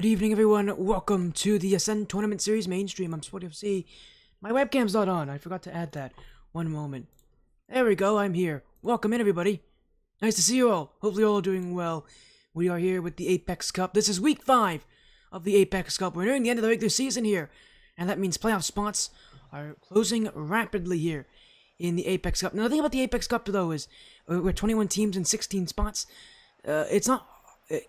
Good evening, everyone. Welcome to the Ascent Tournament Series mainstream. I'm SportFC. My webcam's not on. I forgot to add that. One moment. There we go. I'm here. Welcome in, everybody. Nice to see you all. Hopefully, all are doing well. We are here with the Apex Cup. This is week 5 of the Apex Cup. We're nearing the end of the regular season here, and that means playoff spots are closing rapidly here in the Apex Cup. Now, the thing about the Apex Cup, though, is we're 21 teams and 16 spots. It's not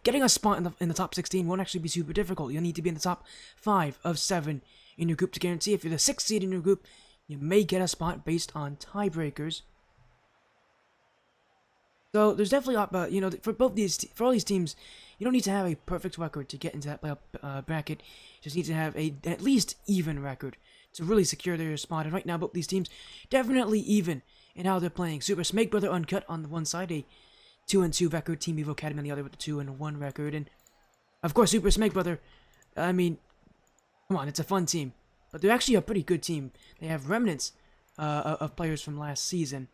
getting a spot in the top 16 won't actually be super difficult. You'll need to be in the top 5 of 7 in your group to guarantee. If you're the 6th seed in your group, you may get a spot based on tiebreakers. So there's definitely, for all these teams, you don't need to have a perfect record to get into that playoff bracket. You just need to have a at least even record to really secure their spot. And right now, both these teams definitely even in how they're playing. Super Smegbrother Uncut on the one side, a 2-2 record. Team Evo Academy on the other with the 2-1 record. And of course, Super Smegbrother, I mean, come on, it's a fun team. But they're actually a pretty good team. They have remnants of players from last season.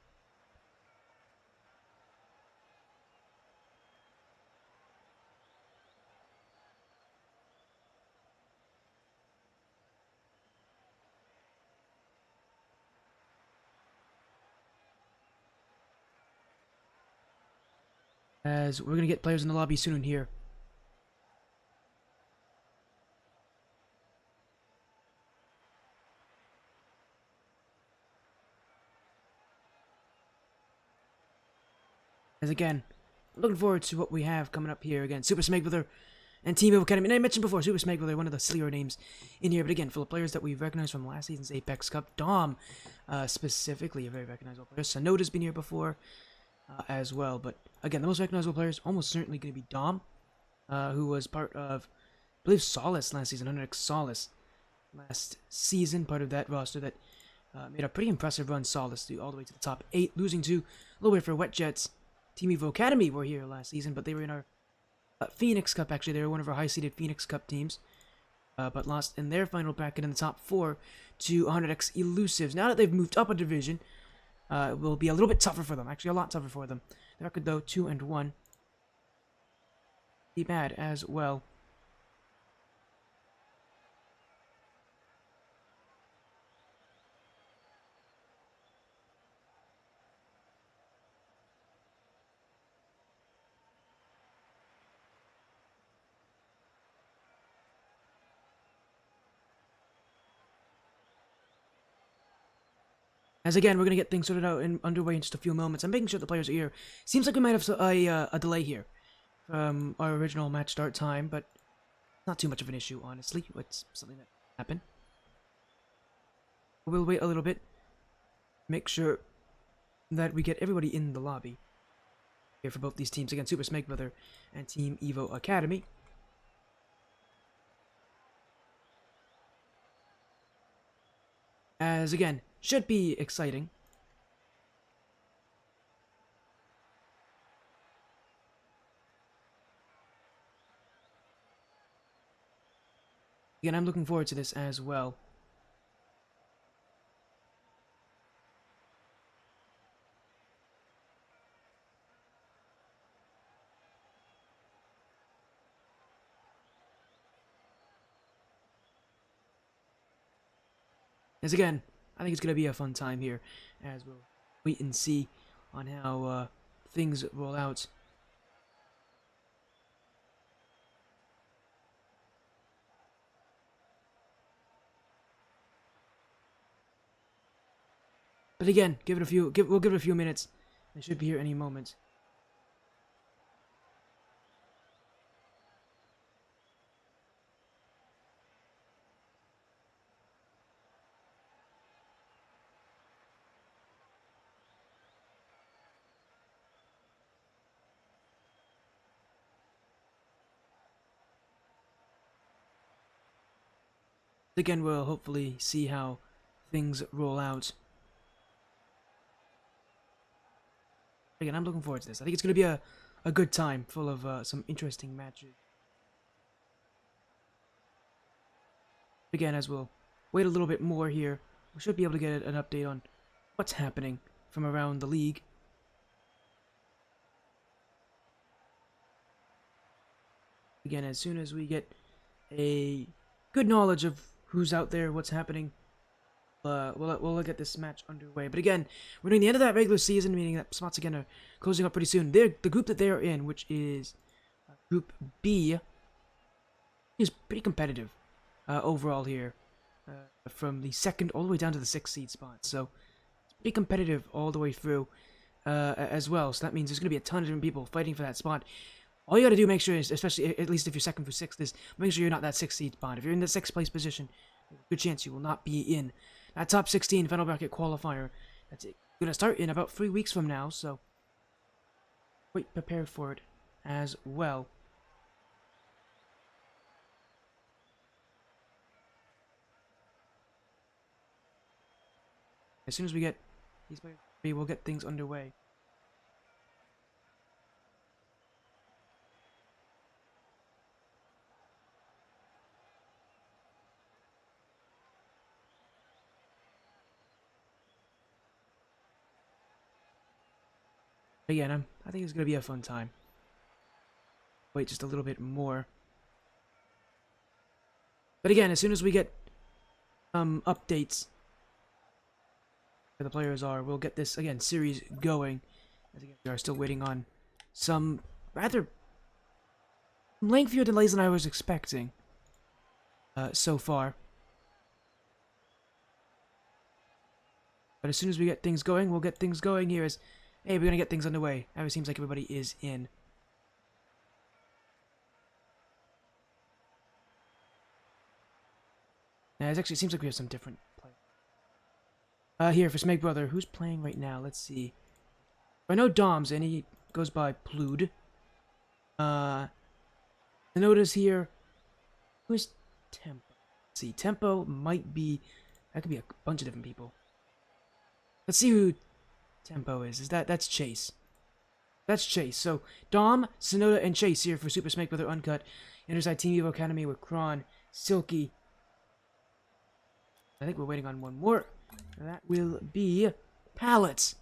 As we're going to get players in the lobby soon here. As again, looking forward to what we have coming up here. Again, Super Smegbrother and Team Evo Academy. And I mentioned before, Super Smegbrother, one of the sillier names in here. But again, full of players that we recognize from last season's Apex Cup. Dom, specifically, a very recognizable player. Sonoda's been here before as well. But again, the most recognizable player is almost certainly going to be Dom, who was part of, I believe, Solace last season. Uncut Solace last season, part of that roster that made a pretty impressive run. Solace all the way to the top 8, losing to a little bit for Wet Jets. Team Evo Academy were here last season, but they were in our Phoenix Cup, actually. They were one of our high-seeded Phoenix Cup teams, but lost in their final bracket in the top 4 to 100X Elusives. Now that they've moved up a division, it will be a little bit tougher for them. Actually, a lot tougher for them. The record, though, 2-1. Be bad as well. As again, we're going to get things sorted out and underway in just a few moments. I'm making sure the players are here. Seems like we might have a delay here from our original match start time, but not too much of an issue, honestly. It's something that happened. We'll wait a little bit. Make sure that we get everybody in the lobby here for both these teams. Again, Super Smegbrother and Team Evo Academy. As again, should be exciting. Again, I'm looking forward to this as well. As again, I think it's going to be a fun time here, as we'll wait and see on how things roll out. But again, we'll give it a few minutes. They should be here any moment. Again, we'll hopefully see how things roll out. Again, I'm looking forward to this. I think it's going to be a good time, full of some interesting matches. Again, as we'll wait a little bit more here, we should be able to get an update on what's happening from around the league. Again, as soon as we get a good knowledge of who's out there, what's happening. We'll get this match underway. But again, we're doing the end of that regular season, meaning that spots again are closing up pretty soon. The group that they are in, which is Group B, is pretty competitive overall here, from the 2nd all the way down to the 6th seed spot. So it's pretty competitive all the way through as well. So that means there's going to be a ton of different people fighting for that spot. All you got to do, make sure, is, especially at least if you're 2nd through 6th, is make sure you're not that 6th seed spot. If you're in the 6th place position, there's a good chance you will not be in that top 16 final bracket qualifier. That's it. Going to start in about 3 weeks from now, so quite prepared for it as well. As soon as we get these players, we'll get things underway. Again, I think it's going to be a fun time. Wait just a little bit more. But again, as soon as we get updates where the players are, we'll get this, again, series going. As again, we are still waiting on some rather lengthier delays than I was expecting so far. But as soon as we get things going, we'll get things going here as, hey, we're going to get things underway. Now it seems like everybody is in. Now, it actually seems like we have some different players. Here, for Smegbrother, who's playing right now? Let's see. I know Dom's in. He goes by Plude. The notice here. Who is Tempo? Let's see. Tempo might be... That could be a bunch of different people. Let's see who Tempo is. That's Chase. That's Chase. So, Dom, Sonoda, and Chase here for Super Smegbrother Uncut. Interside Team Evo Academy with Kron, Silky. I think we're waiting on one more. That will be Pallets.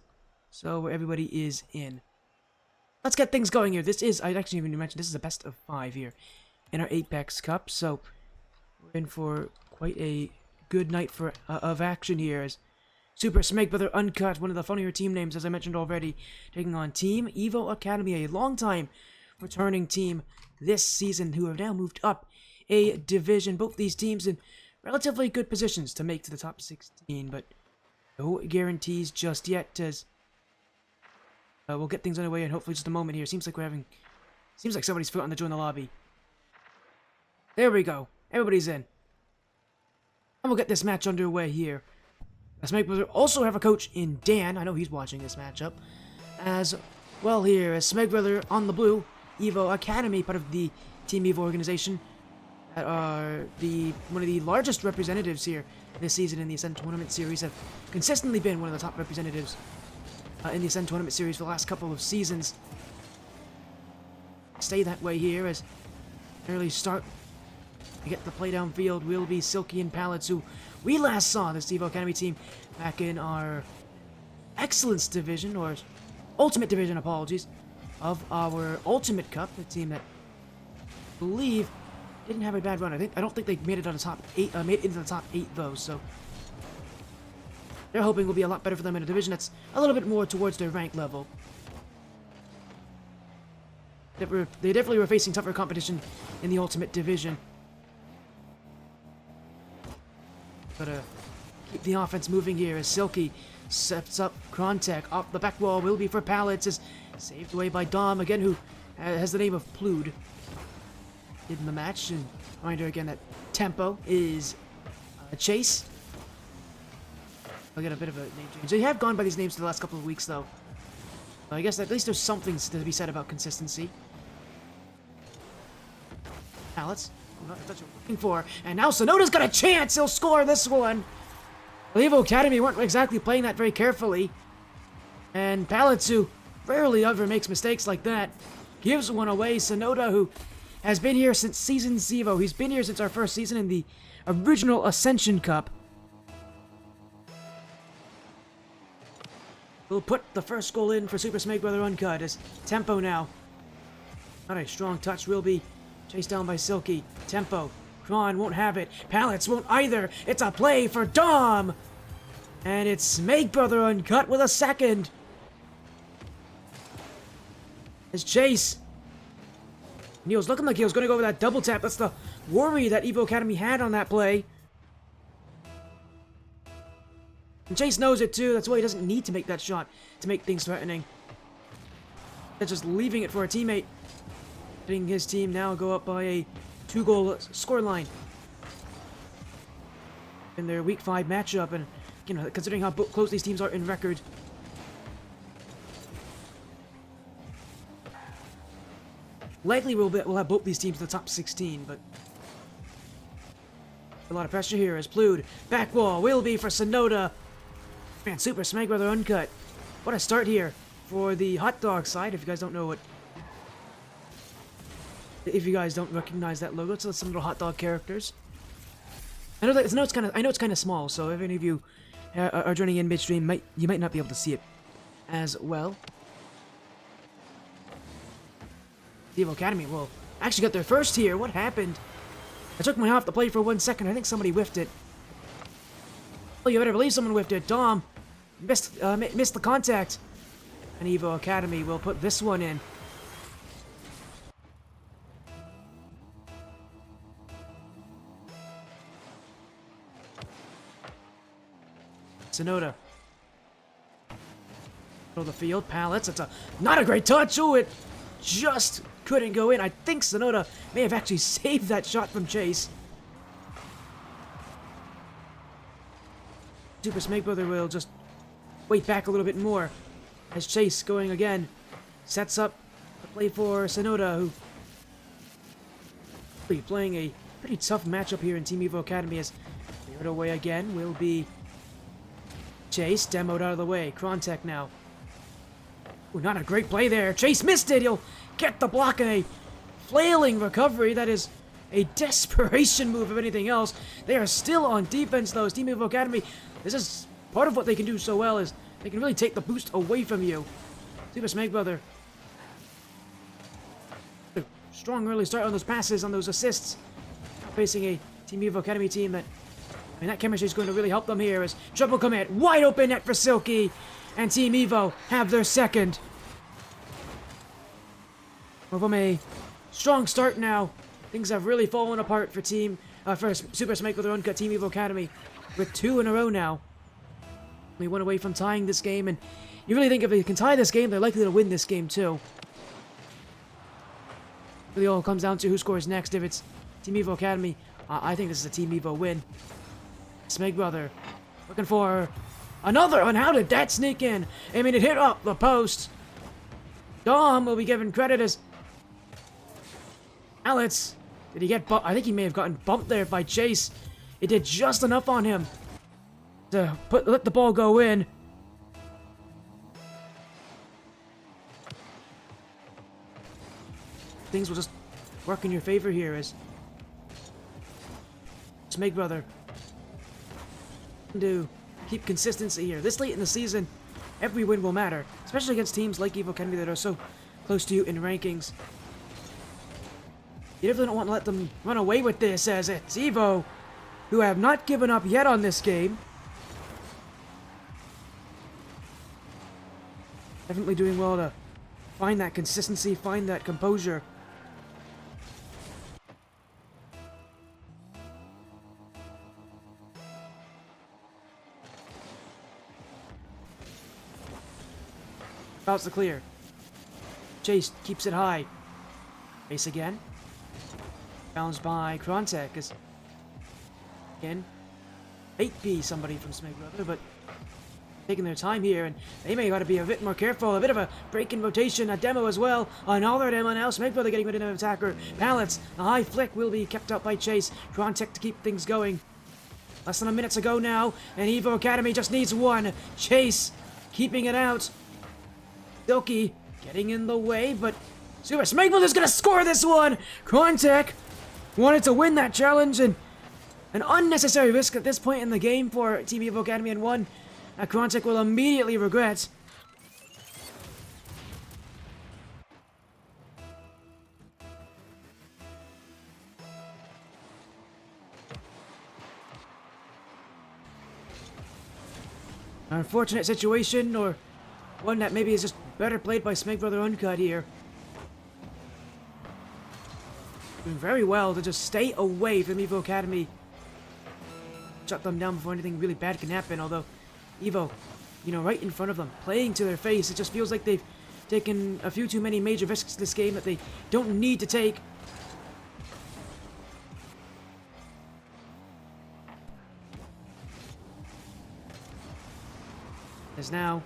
So, where everybody is in. Let's get things going here. This is, I actually even mentioned, this is a best of 5 here in our Apex Cup. So, we're in for quite a good night for of action here as Super Smegbrother Uncut, one of the funnier team names, as I mentioned already, taking on Team Evo Academy, a long-time returning team this season who have now moved up a division. Both these teams in relatively good positions to make to the top 16, but no guarantees just yet, as we'll get things underway in hopefully just a moment here. Seems like somebody's forgotten to join the lobby. There we go. Everybody's in. And we'll get this match underway here. Smegbrother also have a coach in Dan. I know he's watching this matchup as well here as Smegbrother on the blue. Evo Academy, part of the Team Evo organization, that are one of the largest representatives here this season in the Ascent Tournament Series, have consistently been one of the top representatives in the Ascent Tournament Series for the last couple of seasons. Stay that way here as early start to get the play downfield will be Silky and Pallets, who we last saw this Evo Academy team back in our Excellence Division, or Ultimate Division, apologies, of our Ultimate Cup, the team that I believe didn't have a bad run. I don't think they made it on the top 8, made it into the top 8 though, so they're hoping will be a lot better for them in a division that's a little bit more towards their rank level. They definitely were facing tougher competition in the Ultimate Division. Gotta keep the offense moving here as Silky sets up Krontek. Off the back wall will be for Pallets, is saved away by Dom, again, who has the name of Plude in the match. And reminder again that Tempo is Chase. I'll get a bit of a name change. They have gone by these names for the last couple of weeks, though. I guess at least there's something to be said about consistency. Pallets. That's what we're looking for. And now Sonoda's got a chance. He'll score this one. Evo Academy weren't exactly playing that very carefully. And Pallets, who rarely ever makes mistakes like that, gives one away. Sonoda, who has been here since Season Zevo. He's been here since our first season in the original Ascension Cup. We'll put the first goal in for Super Smegbrother Uncut as Tempo now. Not a strong touch will be chased down by Silky. Tempo. Kron won't have it. Pallets won't either. It's a play for Dom. And it's Smegbrother Uncut with a second. As Chase. Neil's looking like he was going to go over that double tap. That's the worry that Evo Academy had on that play. And Chase knows it too. That's why he doesn't need to make that shot to make things threatening. They're just leaving it for a teammate. Letting his team now go up by a 2-goal scoreline in their Week 5 matchup. And, you know, considering how close these teams are in record. Likely we'll have both these teams in the top 16, but a lot of pressure here as Plude. Back wall will be for Sonoda. Man, Super Smegbrother Uncut. What a start here for the hot dog side. If you guys don't know what, if you guys don't recognize that logo, it's some little hot dog characters. I know it's kind of small, so if any of you are joining in midstream, you might not be able to see it as well. Evo Academy will actually got their first here. What happened? I took my off the play for 1 second. I think somebody whiffed it. Oh, you better believe someone whiffed it. Dom missed the contact. And Evo Academy will put this one in. Sonoda. Middle of the field. Pallets. It's not a great touch. Oh, it just couldn't go in. I think Sonoda may have actually saved that shot from Chase. Super Smegbrother will just wait back a little bit more as Chase going again sets up a play for Sonoda, who will be playing a pretty tough matchup here in Team Evo Academy. As cleared away again will be Chase, demoed out of the way. Krontek now. Ooh, not a great play there. Chase missed it. He'll get the block in a flailing recovery. That is a desperation move, if anything else. They are still on defense, though. Team Evo Academy, this is part of what they can do so well, is they can really take the boost away from you. Super Smegbrother. Strong early start on those passes, on those assists. Facing a Team Evo Academy team that, I mean, that chemistry is going to really help them here as triple commit. Wide open net for Silky. And Team Evo have their second. From a strong start now, things have really fallen apart for for Super Smegbrother Uncut Team Evo Academy with 2 in a row now. We went away from tying this game, and you really think if they can tie this game, they're likely to win this game too. Really all comes down to who scores next. If it's Team Evo Academy, I think this is a Team Evo win. Smegbrother looking for another, and how did that sneak in? I mean, it hit up the post. Dom will be given credit as Alex. Did he get bumped? I think he may have gotten bumped there by Chase. It did just enough on him to let the ball go in. Things will just work in your favor here as Smegbrother to keep consistency here. This late in the season, every win will matter, especially against teams like Evo Academy that are so close to you in rankings. You definitely don't want to let them run away with this, as it's Evo, who have not given up yet on this game. Definitely doing well to find that consistency, find that composure. About to clear. Chase keeps it high. Base again. Bounced by Krontek as again. 8P somebody from Smegbrother, but taking their time here, and they may got to be a bit more careful. A bit of a break in rotation, a demo as well. Another demo now. Smegbrother getting rid of an attacker. Pallets. A high flick will be kept up by Chase. Krontek to keep things going. Less than a minute to go now, and Evo Academy just needs one. Chase keeping it out. Silky getting in the way, but Super Smegbrother's gonna score this one! Krontek wanted to win that challenge, and an unnecessary risk at this point in the game for Team Evo Academy, and one that Krontek will immediately regret. unfortunate situation, or one that maybe is just better played by Smegbrother Uncut here. Doing very well to just stay away from Evo Academy. Shut them down before anything really bad can happen, although Evo, you know, right in front of them, playing to their face. It just feels like they've taken a few too many major risks this game that they don't need to take. As now,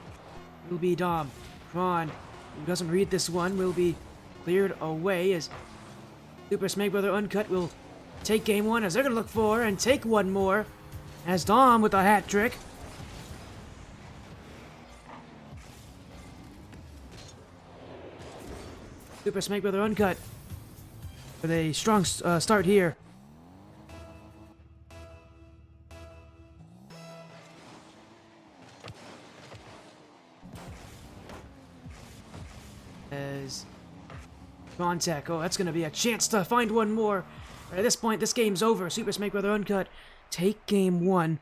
will be Dom. Kron, who doesn't read this one, will be cleared away as Super Smegbrother Uncut will take game one, as they're going to look for and take one more. As Dom with a hat trick. Super Smegbrother Uncut with a strong start here. As Contact. Oh, that's going to be a chance to find one more. At this point, this game's over. Super Smegbrother Uncut take game one.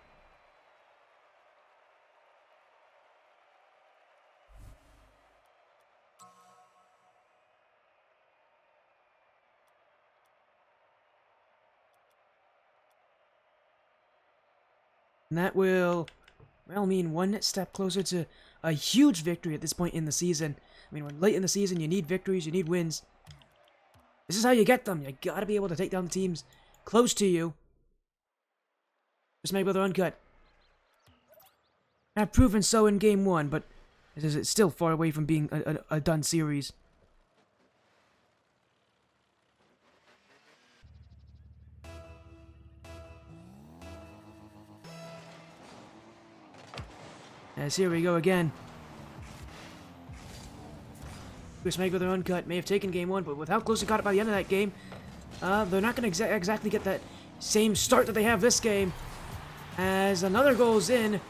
And that will, well, mean one step closer to a huge victory at this point in the season. I mean, when late in the season, you need victories, you need wins. This is how you get them. You gotta be able to take down the teams close to you. Just Smegbrother Uncut have proven so in game one, but it's still far away from being a done series. As here we go again. Smegbrother Uncut may have taken game one, but with how close it got it by the end of that game, they're not going to exactly get that same start that they have this game. As another goal's in.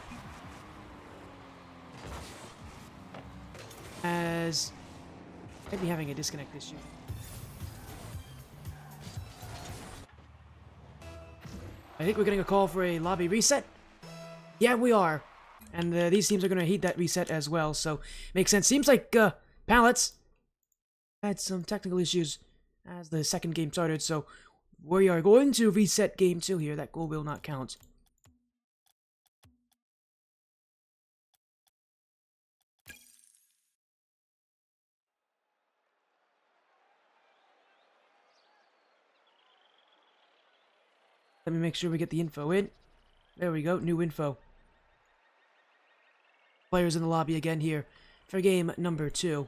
As might be having a disconnect issue. I think we're getting a call for a lobby reset. Yeah, we are. And these teams are going to heed that reset as well, so makes sense. Seems like Pallets had some technical issues as the second game started, so we are going to reset game 2 here. That goal will not count. Let me make sure we get the info in. There we go, new info. Players in the lobby again here for game number 2.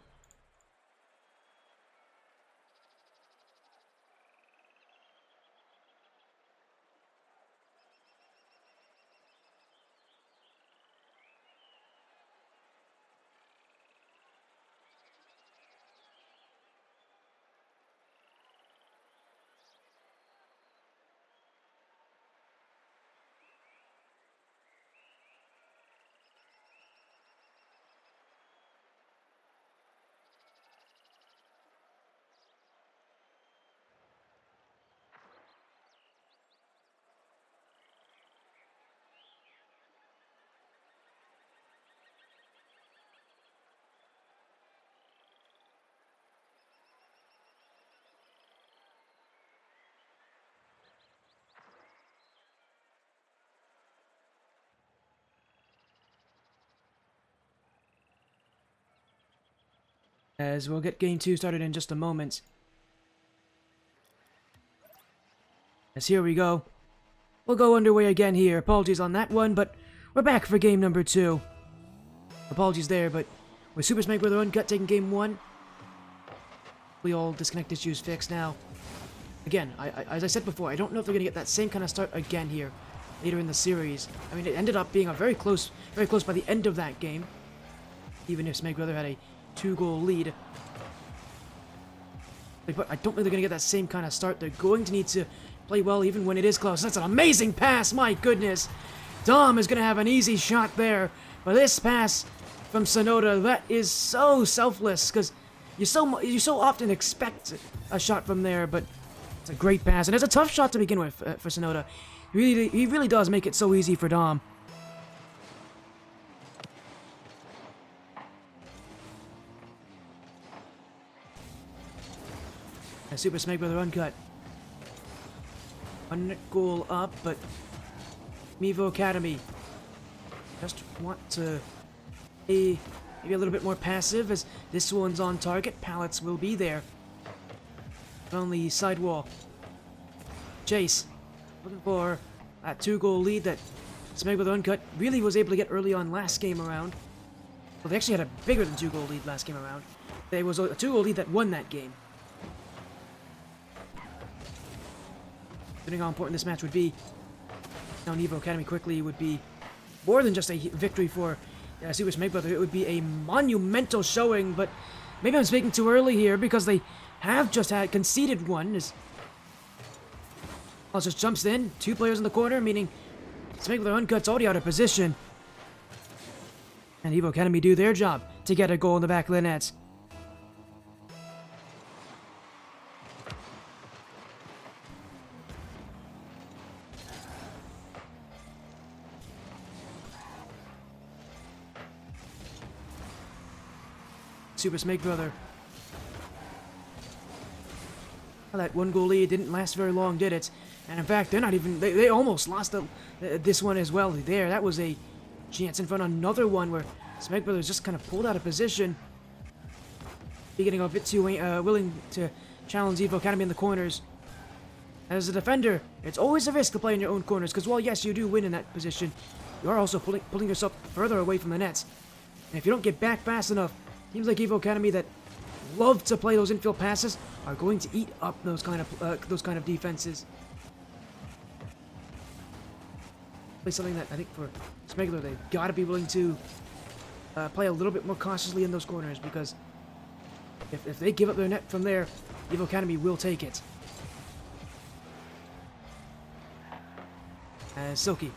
As we'll get game 2 started in just a moment. As here we go. We'll go underway again here. Apologies on that one, but we're back for game number 2. Apologies there, but with Super Smegbrother Uncut taking game 1, we all disconnect issues fixed now. Again, as I said before, I don't know if they're going to get that same kind of start again here later in the series. I mean, it ended up being a very close by the end of that game, even if Smegbrother had a 2-goal lead. But I don't think they're going to get that same kind of start. They're going to need to play well even when it is close. That's an amazing pass, my goodness. Dom is going to have an easy shot there. But this pass from Sonoda, that is so selfless, because you so often expect a shot from there, but it's a great pass. And it's a tough shot to begin with for Sonoda. He really does make it so easy for Dom. Super Smegbrother Uncut. One goal up, but Mevo Academy just want to be maybe a little bit more passive as this one's on target. Pallets will be there on the sidewall. Chase looking for that 2-goal lead that Smegbrother Uncut really was able to get early on last game around. Well, they actually had a bigger than 2-goal lead last game around. There was a 2-goal lead that won that game. Depending on how important this match would be, now Evo Academy quickly would be more than just a victory for Super Smegbrother. It would be a monumental showing, but maybe I'm speaking too early here because they have just had conceded one. As just jumps in, 2 players in the corner, meaning Smegbrother Uncut's already out of position. And Evo Academy do their job to get a goal in the back of the nets. Super Smegbrother. Well, that 1-goal lead didn't last very long, did it? And in fact, they're not even... They almost lost this one as well. There, that was a chance in front of another one where Smegbrother's just kind of pulled out of position. Getting a bit too willing to challenge Evo Academy in the corners. As a defender, it's always a risk to play in your own corners, because while yes, you do win in that position, you are also pulling yourself further away from the nets. And if you don't get back fast enough, teams like Evo Academy that love to play those infield passes are going to eat up those kind of defenses. Play something that I think for Smegbrother they've got to be willing to play a little bit more cautiously in those corners, because if they give up their net from there, Evo Academy will take it. Silky.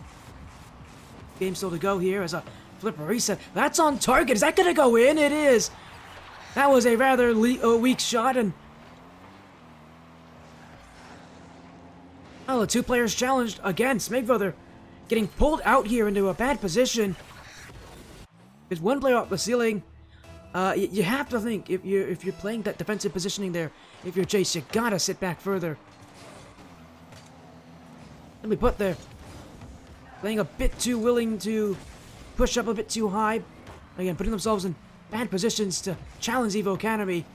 Game still to go here as a flipper reset. That's on target. Is that going to go in? It is. That was a rather weak shot, and the 2 players challenged again. Smegbrother getting pulled out here into a bad position. There's 1 player up the ceiling. You have to think if you're playing that defensive positioning there, if you're Chase, you gotta sit back further. Let me put there. Playing a bit too willing to push up a bit too high. Again, putting themselves in bad positions to challenge Evo Academy.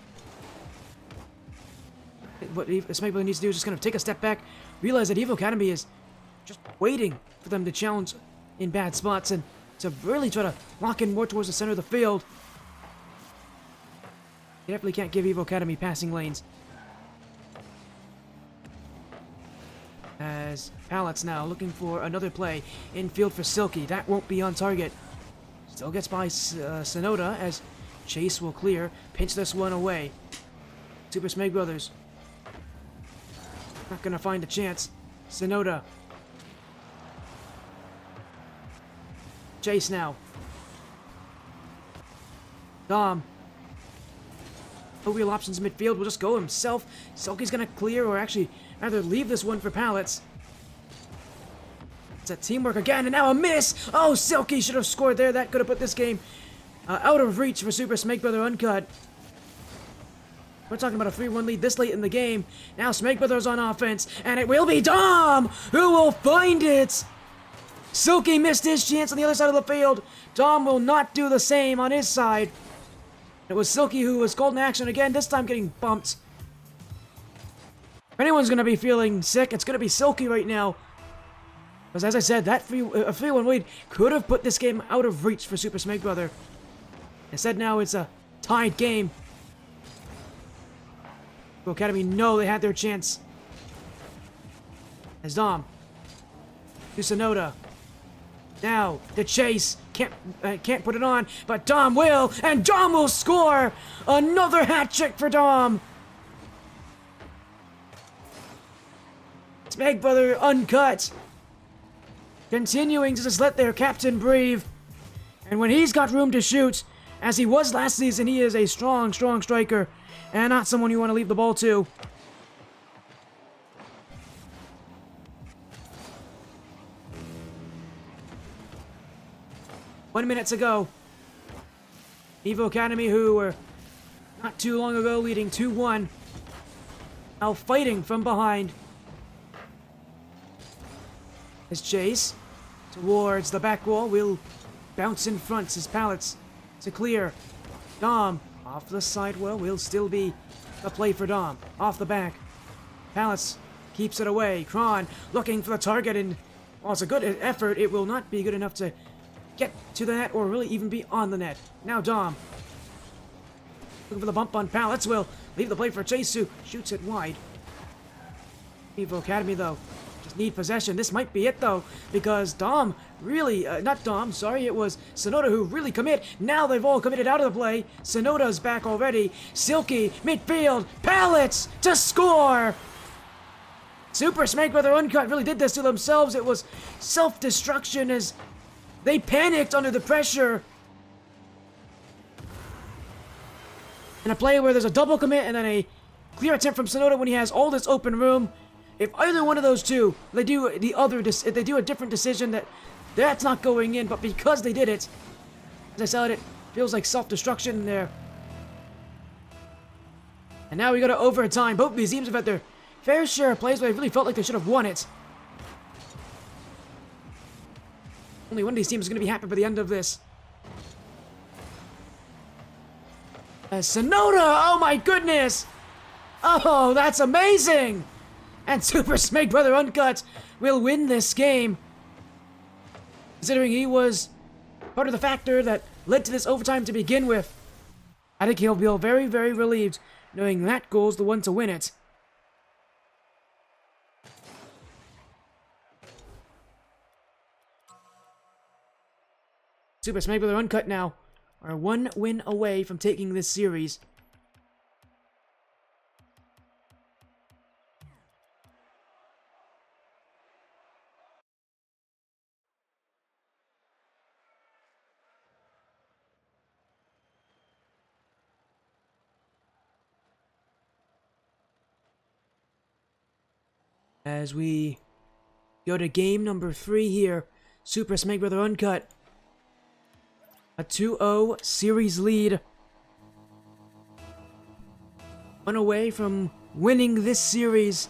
What Smegbrother needs to do is just kind of take a step back, realize that Evo Academy is just waiting for them to challenge in bad spots and to really try to lock in more towards the center of the field. You definitely can't give Evo Academy passing lanes. As Pallets now looking for another play. Infield for Silky. That won't be on target. Still gets by Sonoda as Chase will clear. Pinch this one away. Super Smegbrothers not going to find a chance. Sonoda. Chase now. Dom. No real options midfield. Will just go himself. Silky's going to clear, or actually rather leave this one for Pallets. It's a teamwork again, and now a miss! Oh, Silky should have scored there. That could have put this game out of reach for Super Smegbrother Uncut. We're talking about a 3-1 lead this late in the game. Now Smegbrother's on offense, and it will be Dom who will find it! Silky missed his chance on the other side of the field. Dom will not do the same on his side. It was Silky who was called in action again, this time getting bumped. If anyone's going to be feeling sick, it's going to be Silky right now. Because as I said, that 3-1 lead could have put this game out of reach for Super Smegbrother. Instead now it's a tied game. Pro Academy know they had their chance. As Dom. To Sonoda. Now, the chase. Can't put it on, but Dom will, and Dom will score! Another hat trick for Dom! Smegbrother Uncut. Continuing to just let their captain breathe. And when he's got room to shoot, as he was last season, he is a strong, strong striker, and not someone you want to leave the ball to. One minute to go. Evo Academy, who were not too long ago leading 2-1, Now fighting from behind. As Chase towards the back wall will bounce in front. His pallets to clear. Dom off the side wall will still be a play for Dom. Off the back. Pallets keeps it away. Kron looking for the target, and while it's a good effort, it will not be good enough to get to the net or really even be on the net. Now Dom looking for the bump on Pallets, will leave the play for Chase, who shoots it wide. Evo Academy, though, just need possession. This might be it, though, because Dom really, not Dom, sorry, it was Sonoda who really commit. Now they've all committed out of the play. Sonoda's back already. Silky, midfield, Pallets to score! Super Smegbrother Uncut really did this to themselves. It was self-destruction as they panicked under the pressure. In a play where there's a double commit and then a clear attempt from Sonoda when he has all this open room. If either one of those two, they do a different decision, that's not going in, but because they did it, as I said, it feels like self-destruction there. And now we go to overtime. Both of these teams have had their fair share of plays, but I really felt like they should have won it. Only one of these teams is going to be happy by the end of this. Sonoda! Oh my goodness! Oh, that's amazing! And Super Smegbrother Uncut will win this game. Considering he was part of the factor that led to this overtime to begin with. I think he'll feel very, very relieved knowing that goal's the one to win it. Super Smegbrother Uncut now are one win away from taking this series. As we go to game number 3 here, Super Smegbrother Uncut. A 2-0 series lead. One away from winning this series.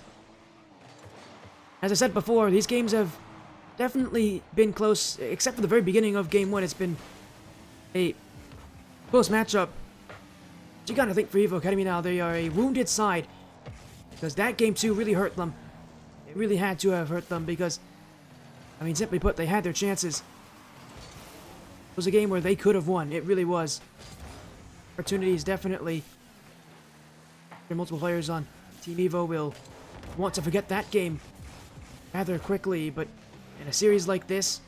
As I said before, these games have definitely been close, except for the very beginning of game 1. It's been a close matchup. But you gotta think for Evo Academy now, they are a wounded side. Because that game 2 really hurt them. It really had to have hurt them because, I mean, simply put, they had their chances. It was a game where they could have won. It really was. Opportunities, definitely. There are multiple players on Team Evo will want to forget that game rather quickly, but in a series like this,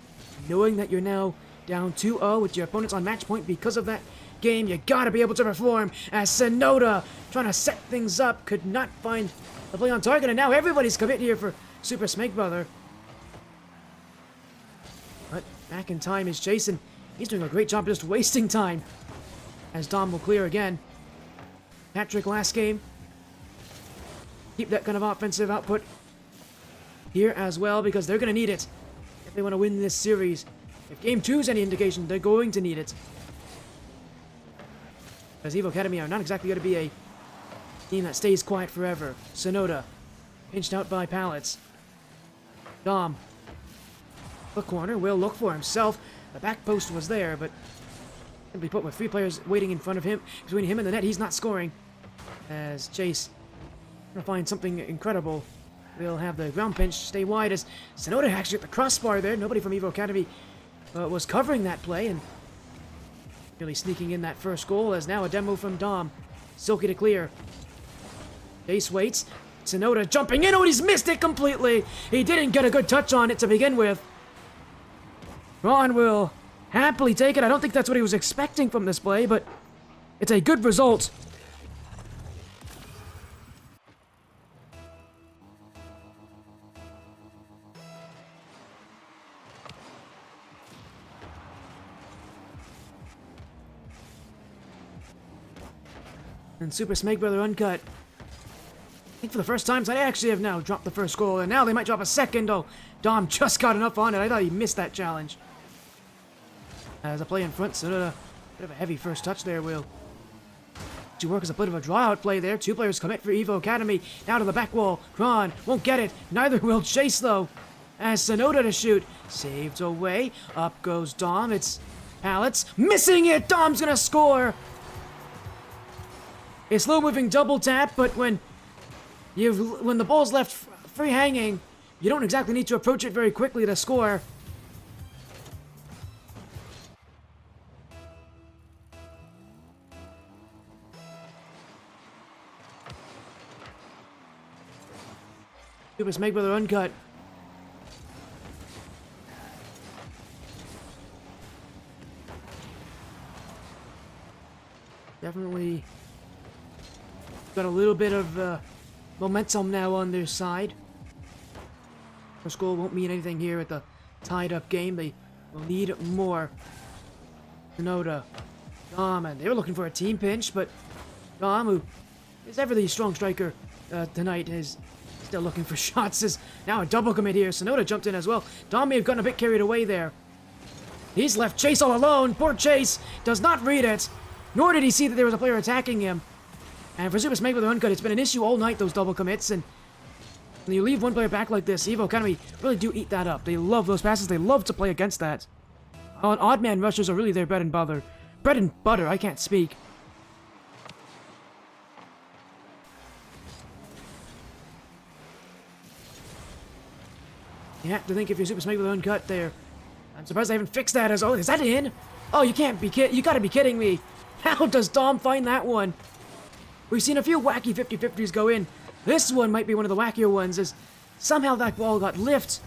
knowing that you're now down 2-0 with your opponents on match point because of that game, you gotta be able to perform, as Sonoda, trying to set things up, could not find the play on target, and now everybody's commit here for Super Smegbrother. But back in time is Jason. He's doing a great job just wasting time. As Dom will clear again. Hat-trick last game. Keep that kind of offensive output here as well, because they're going to need it if they want to win this series. If Game 2 is any indication, they're going to need it. Because Evo Academy are not exactly going to be a team that stays quiet forever. Sonoda, pinched out by Pallets. Dom, the corner, will look for himself. The back post was there, but simply put, with 3 players waiting in front of him, between him and the net, he's not scoring. As Chase, gonna find something incredible. We'll have the ground pinch stay wide as Sonoda actually at the crossbar there. Nobody from Evo Academy was covering that play and really sneaking in that first goal, as now a demo from Dom. Silky to clear. Chase waits. Sonoda jumping in. Oh, he's missed it completely. He didn't get a good touch on it to begin with. Ron will happily take it. I don't think that's what he was expecting from this play, but it's a good result. And Super Smegbrother Uncut. I think for the first time, they actually have now dropped the first goal, and now they might drop a second. Oh, Dom just got enough on it. I thought he missed that challenge. As a play in front, Sonoda, bit of a heavy first touch there, will to work as a bit of a draw-out play there. Two players commit for Evo Academy. Now to the back wall. Kron won't get it. Neither will Chase, though. As Sonoda to shoot. Saved away. Up goes Dom. It's Pallets. Missing it! Dom's gonna score! A slow-moving double tap, but when the ball's left free hanging, you don't exactly need to approach it very quickly to score. Super Smegbrother Uncut. Definitely got a little bit of momentum now on their side. First goal won't mean anything here at the tied-up game. They will need more. Sonoda, Dom, and they were looking for a team pinch, but Dom, who is ever the strong striker tonight, is still looking for shots. Is now a double commit here. Sonoda jumped in as well. Dom may have gotten a bit carried away there. He's left Chase all alone. Poor Chase does not read it, nor did he see that there was a player attacking him. And for Super Smegbrother Uncut, it's been an issue all night, those double commits, and when you leave one player back like this, Evo Academy really do eat that up. They love those passes. They love to play against that. Odd man rushers are really their bread and butter. Bread and butter, I can't speak. You have to think if you're Super Smegbrother Uncut there. I'm surprised I haven't fixed that as... Oh, is that in? Oh, you can't be you gotta be kidding me. How does Dom find that one? We've seen a few wacky 50-50s go in. This one might be one of the wackier ones, as somehow that ball got lifted.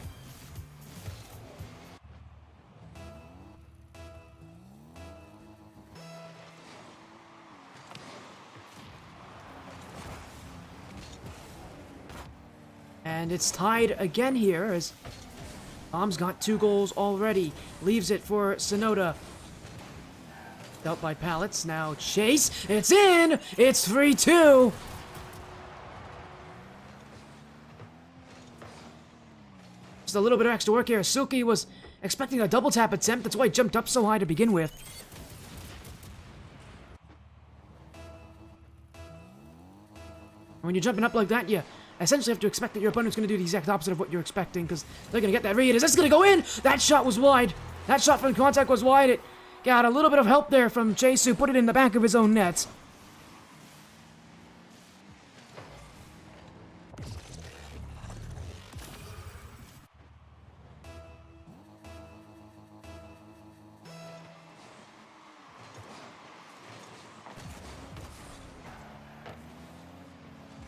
And it's tied again here, as Dom's got 2 goals already. Leaves it for Sonoda. Dealt by Pallets. Now Chase. It's in! It's 3-2! Just a little bit of extra work here. Silky was expecting a double tap attempt. That's why he jumped up so high to begin with. When you're jumping up like that, you essentially have to expect that your opponent's going to do the exact opposite of what you're expecting, because they're going to get that read. Is this going to go in? That shot was wide. That shot from contact was wide. It got a little bit of help there from Chase, who put it in the back of his own net.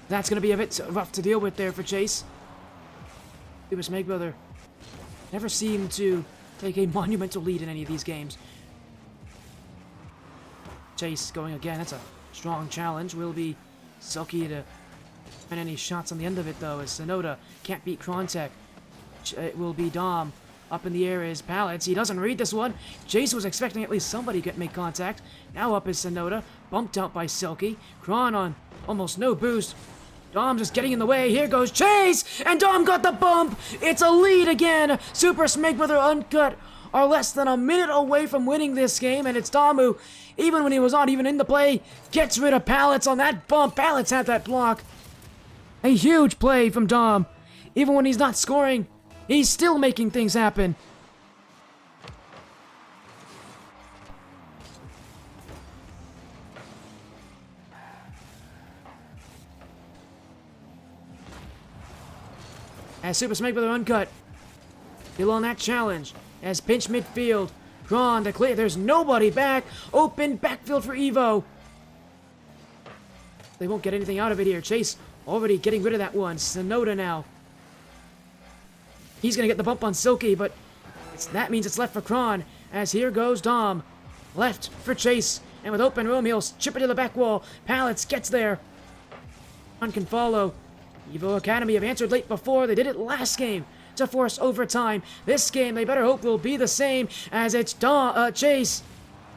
That's going to be a bit rough to deal with there for Chase. Super Smegbrother never seemed to take a monumental lead in any of these games. Chase going again. That's a strong challenge. Will be Silky to find any shots on the end of it, though, as Sonoda can't beat Krontek. It will be Dom. Up in the air is Pallets. He doesn't read this one. Chase was expecting at least somebody to make contact. Now up is Sonoda. Bumped out by Silky. Kron on almost no boost. Dom just getting in the way. Here goes Chase! And Dom got the bump! It's a lead again! Super Smegbrother Uncut are less than a minute away from winning this game, and it's Dom who, even when he was not even in the play, gets rid of Pallets on that bump. Pallets had that block. A huge play from Dom. Even when he's not scoring, he's still making things happen. As Super Smegbrother Uncut still on that challenge. As pinch midfield. Kron to clear. There's nobody back. Open backfield for Evo. They won't get anything out of it here. Chase already getting rid of that one. Sonoda now. He's going to get the bump on Silky, but that means it's left for Kron. As here goes Dom. Left for Chase. And with open room, he'll chip it to the back wall. Pallets gets there. Kron can follow. Evo Academy have answered late before. They did it last game to force overtime. This game, they better hope, will be the same, as it's Chase.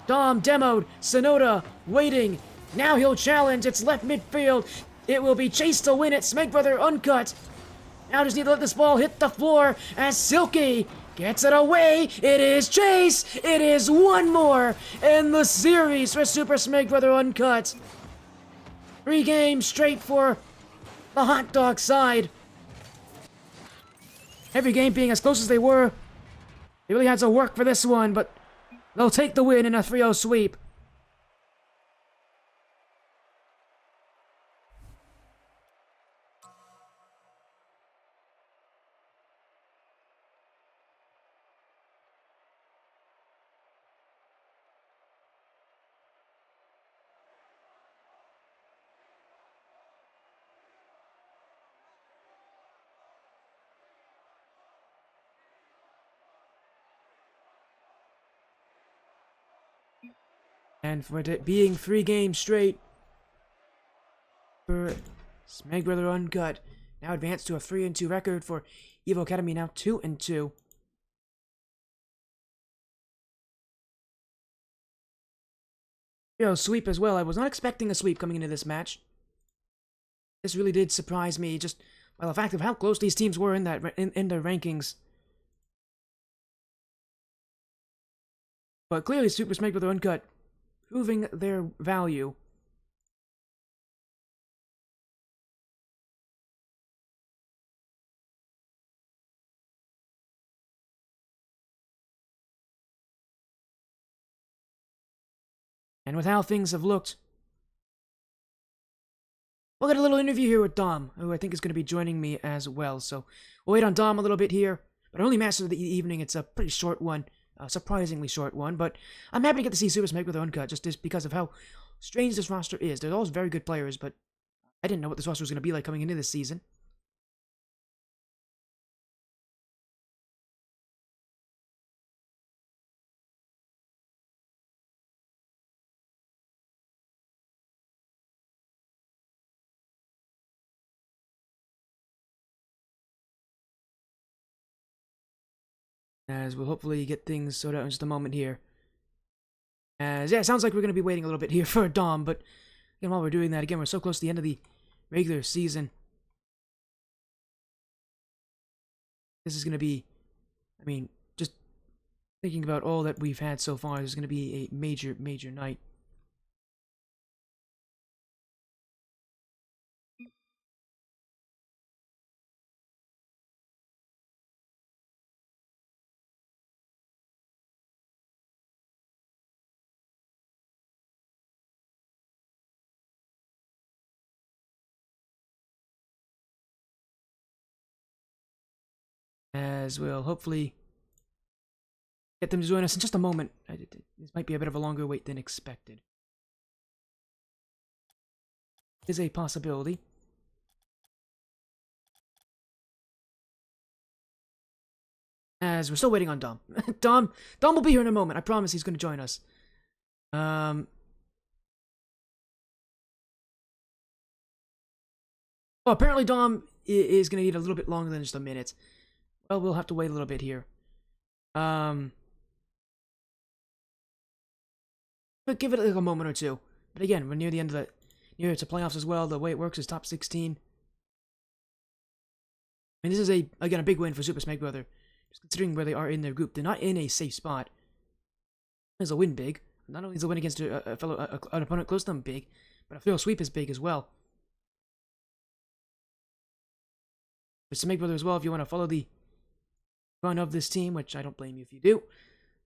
Dom demoed. Sonoda waiting. Now he'll challenge. It's left midfield. It will be Chase to win it. Smegbrother Uncut. Now just need to let this ball hit the floor as Silky gets it away. It is Chase. It is one more in the series for Super Smegbrother Uncut. 3 games straight for the hot dog side. Every game being as close as they were. They really had to work for this one, but they'll take the win in a 3-0 sweep. And for it being 3 games straight for Smegbrother Uncut, now advanced to a 3-2 record for Evo Academy, now 2-2. Sweep as well. I was not expecting a sweep coming into this match. This really did surprise me, just by the fact of how close these teams were in their rankings. But clearly, Super Smegbrother Uncut proving their value. And with how things have looked, we'll get a little interview here with Dom, who I think is going to be joining me as well. So we'll wait on Dom a little bit here. But only match of the evening, it's a pretty short one. A surprisingly short one. But I'm happy to get to see Super Smegbrother Uncut just because of how strange this roster is. They're all very good players, but I didn't know what this roster was going to be like coming into this season. As we'll hopefully get things sorted out in just a moment here. As, yeah, it sounds like we're going to be waiting a little bit here for Dom, but again, while we're doing that, again, we're so close to the end of the regular season. This is going to be, I mean, just thinking about all that we've had so far, this is going to be a major, major night. As we'll hopefully get them to join us in just a moment. This might be a bit of a longer wait than expected. Is a possibility. As we're still waiting on Dom. Dom will be here in a moment. I promise he's going to join us. Oh, apparently Dom is going to need a little bit longer than just a minute. Well, we'll have to wait a little bit here. But give it like a moment or two. But again, we're near the end of near to playoffs as well. The way it works is top 16. And this is again a big win for Super Smegbrother. Just considering where they are in their group, they're not in a safe spot. It's a win big. Not only is a win against an opponent close to them big, but a field sweep is big as well. For Smegbrother as well, if you want to follow the run of this team, which I don't blame you if you do,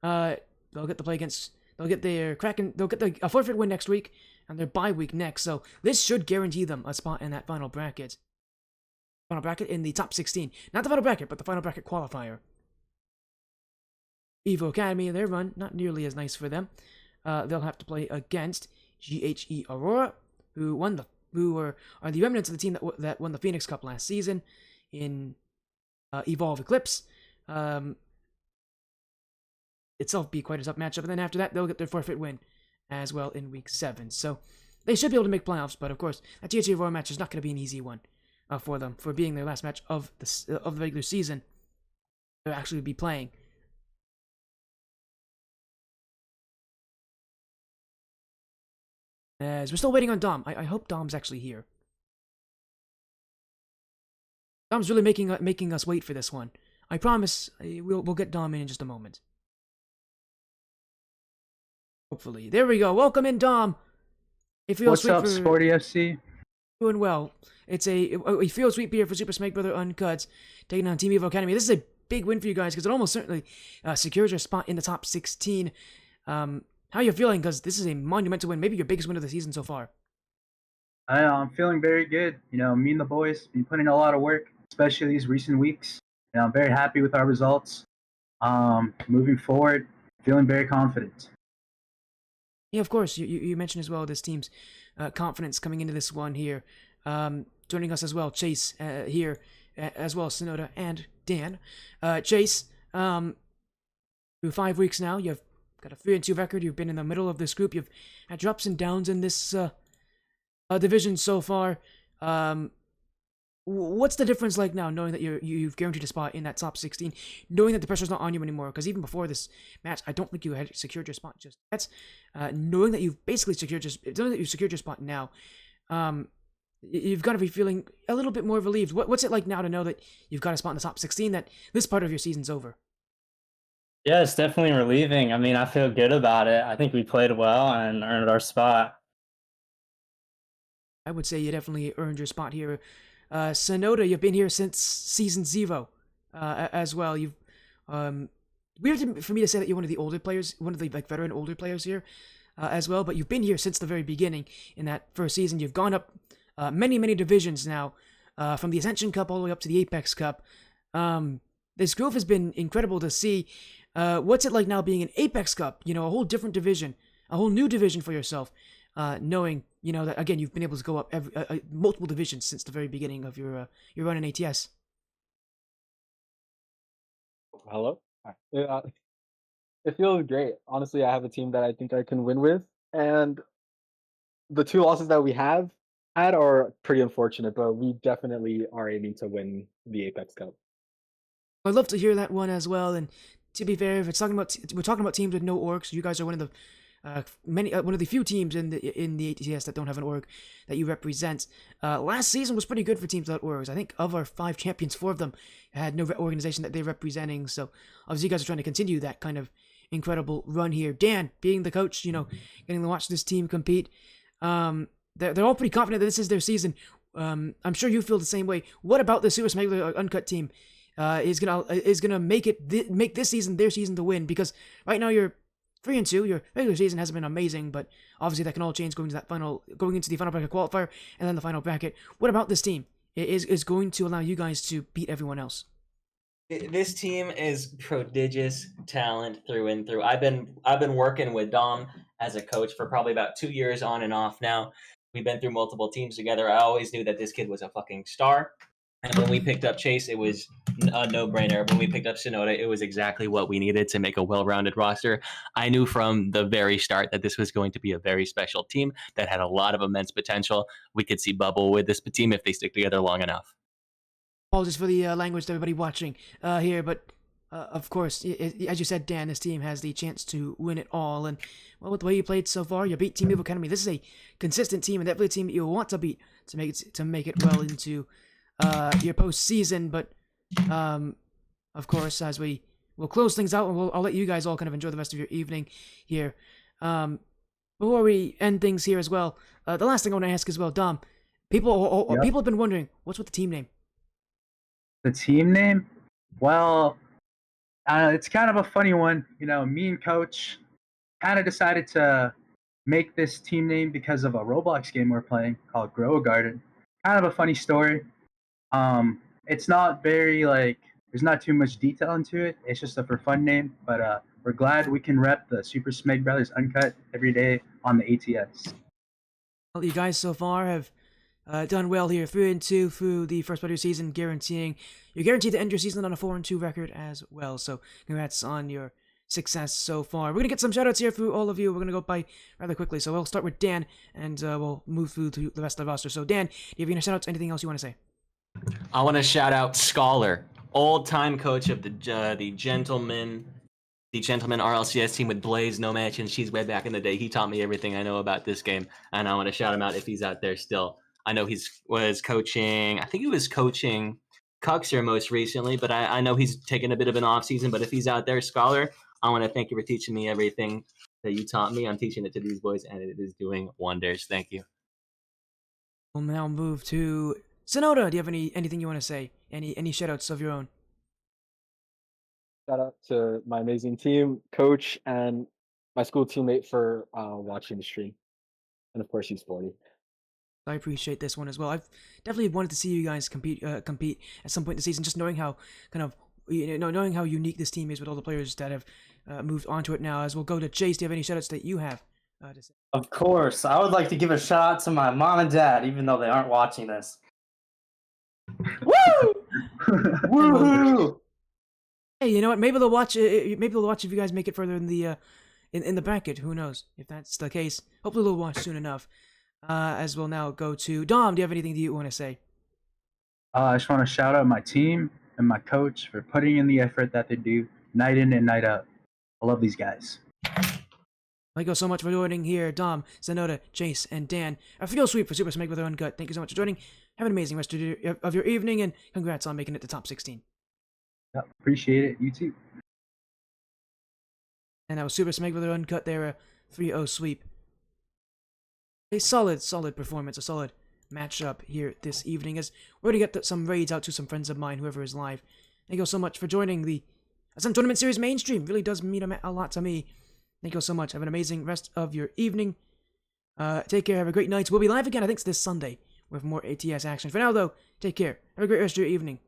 they'll get to play against. They'll get their They'll get a forfeit win next week, and their bye week next. So this should guarantee them a spot in that final bracket. Final bracket in the top 16. Not the final bracket, but the final bracket qualifier. Evo Academy, their run, not nearly as nice for them. They'll have to play against GHE Aurora, who are the remnants of the team that won the Phoenix Cup last season in Evolve Eclipse. Itself be quite a tough matchup, and then after that, they'll get their forfeit win as well in Week 7. So they should be able to make playoffs, but of course, that GHE Aurora match is not going to be an easy one for them, for being their last match of the regular season. They'll actually be playing. As we're still waiting on Dom. I hope Dom's actually here. Dom's really making us wait for this one. I promise we'll get Dom in just a moment. Hopefully. There we go. Welcome in, Dom. What's up, Sporty FC? Doing well. It's a feel sweet beer for Super Smegbrother Uncut, taking on Team Evo Academy. This is a big win for you guys because it almost certainly secures your spot in the top 16. How are you feeling? Because this is a monumental win, maybe your biggest win of the season so far. I'm feeling very good. Me and the boys been putting in a lot of work, especially these recent weeks. I'm very happy with our results. Moving forward, feeling very confident. Yeah, of course. You mentioned as well this team's confidence coming into this one here. Joining us as well, Chase here, as well as Sonoda and Dan. Chase, through 5 weeks now, you've got a 3-2 record. You've been in the middle of this group. You've had your ups and downs in this division so far. What's the difference like now, knowing that you've guaranteed a spot in that top 16, knowing that the pressure's not on you anymore? Because even before this match, I don't think you had secured your spot just yet. Knowing that you've basically secured your spot now, you've got to be feeling a little bit more relieved. What's it like now to know that you've got a spot in the top 16, that this part of your season's over? Yeah, it's definitely relieving. I mean, I feel good about it. I think we played well and earned our spot. I would say you definitely earned your spot here. Sonoda, you've been here since season 0, as well. You've weird for me to say that you're one of the older players, one of the veteran older players here, as well. But you've been here since the very beginning. In that first season, you've gone up many divisions now, from the Ascension Cup all the way up to the Apex Cup. This growth has been incredible to see. What's it like now being an Apex Cup? A whole different division, a whole new division for yourself. Knowing that again you've been able to go up multiple divisions since the very beginning of your run in ATS. Hello. Hi. It feels great. Honestly, I have a team that I think I can win with, and the two losses that we have had are pretty unfortunate, but we definitely are aiming to win the Apex Cup. I'd love to hear that one as well. And to be fair, if we're talking about teams with no orgs, you guys are one of the one of the few teams in the ATS that don't have an org that you represent. Last season was pretty good for teams without orgs. I think of our 5 champions, 4 of them had no organization that they're representing. So obviously you guys are trying to continue that kind of incredible run here. Dan, being the coach, getting to watch this team compete. They're all pretty confident that this is their season. I'm sure you feel the same way. What about the Super Smegbrother Uncut team is gonna make this season their season to win? Because right now you're 3-2. Your regular season hasn't been amazing, but obviously that can all change going into the final bracket qualifier and then the final bracket. What about this team is going to allow you guys to beat everyone else? This team is prodigious talent through and through. I've been working with Dom as a coach for probably about 2 years on and off now. We've been through multiple teams together. I always knew that this kid was a fucking star. And when we picked up Chase, it was a no-brainer. When we picked up Sonoda, it was exactly what we needed to make a well-rounded roster. I knew from the very start that this was going to be a very special team that had a lot of immense potential. We could see bubble with this team if they stick together long enough. Apologies for the language to everybody watching here, but of course, as you said, Dan, this team has the chance to win it all. And well, with the way you played so far, you beat Team Evo Academy. This is a consistent team, and definitely a team that you want to beat to make it well into your postseason. But of course, as we'll close things out, and I'll let you guys all kind of enjoy the rest of your evening here. Before we end things here as well, the last thing I want to ask as well, Dom. People have been wondering what's with the team name. The team name? Well, it's kind of a funny one. Me and Coach kind of decided to make this team name because of a Roblox game we're playing called Grow a Garden. Kind of a funny story. It's not very there's not too much detail into it. It's just a for fun name, but we're glad we can rep the Super Smegbrother Uncut every day on the ATS. Well, you guys so far have done well here, 3-2 through the first part of your season, you're guaranteed to end your season on a 4-2 record as well. So congrats on your success so far. We're gonna get some shoutouts here through all of you. We're gonna go by rather quickly, so we'll start with Dan, and we'll move through to the rest of the roster. So Dan, do you have any shoutouts? Anything else you want to say? I want to shout out Scholar, old-time coach of the gentleman RLCS team with Blaze, No Match, and She's way back in the day. He taught me everything I know about this game, and I want to shout him out if he's out there still. I know he was coaching. I think he was coaching Cuxer most recently, but I know he's taken a bit of an off season. But if he's out there, Scholar, I want to thank you for teaching me everything that you taught me. I'm teaching it to these boys, and it is doing wonders. Thank you. We'll now move to Sonoda. Do you have anything you want to say? Any shoutouts of your own? Shout out to my amazing team, coach, and my school teammate for watching the stream, and of course you, Sporty. I appreciate this one as well. I've definitely wanted to see you guys compete at some point in the season. Just knowing how knowing how unique this team is with all the players that have moved onto it now. As we'll go to Chase. Do you have any shoutouts that you have to say? Of course, I would like to give a shout out to my mom and dad, even though they aren't watching this. Woo! Woohoo! Hey, you know what? Maybe they'll watch. Maybe they'll watch if you guys make it further in the in the bracket. Who knows? If that's the case, hopefully they'll watch soon enough. As we'll now go to Dom. Do you have anything that you want to say? I just want to shout out my team and my coach for putting in the effort that they do night in and night out. I love these guys. Thank you so much for joining here, Dom, Sonoda, Chase, and Dan. A field sweep for Super Smegbrother Uncut. Thank you so much for joining. Have an amazing rest of your evening, and congrats on making it to top 16. Yep, appreciate it. You too. And that was Super Smegbrother Uncut there, a 3-0 sweep. A solid performance, a solid matchup here this evening, as we're going to get some raids out to some friends of mine, whoever is live. Thank you so much for joining the Some Tournament Series mainstream. Really does mean a lot to me. Thank you so much. Have an amazing rest of your evening. Take care. Have a great night. We'll be live again, I think, this Sunday with more ATS action. For now, though, take care. Have a great rest of your evening.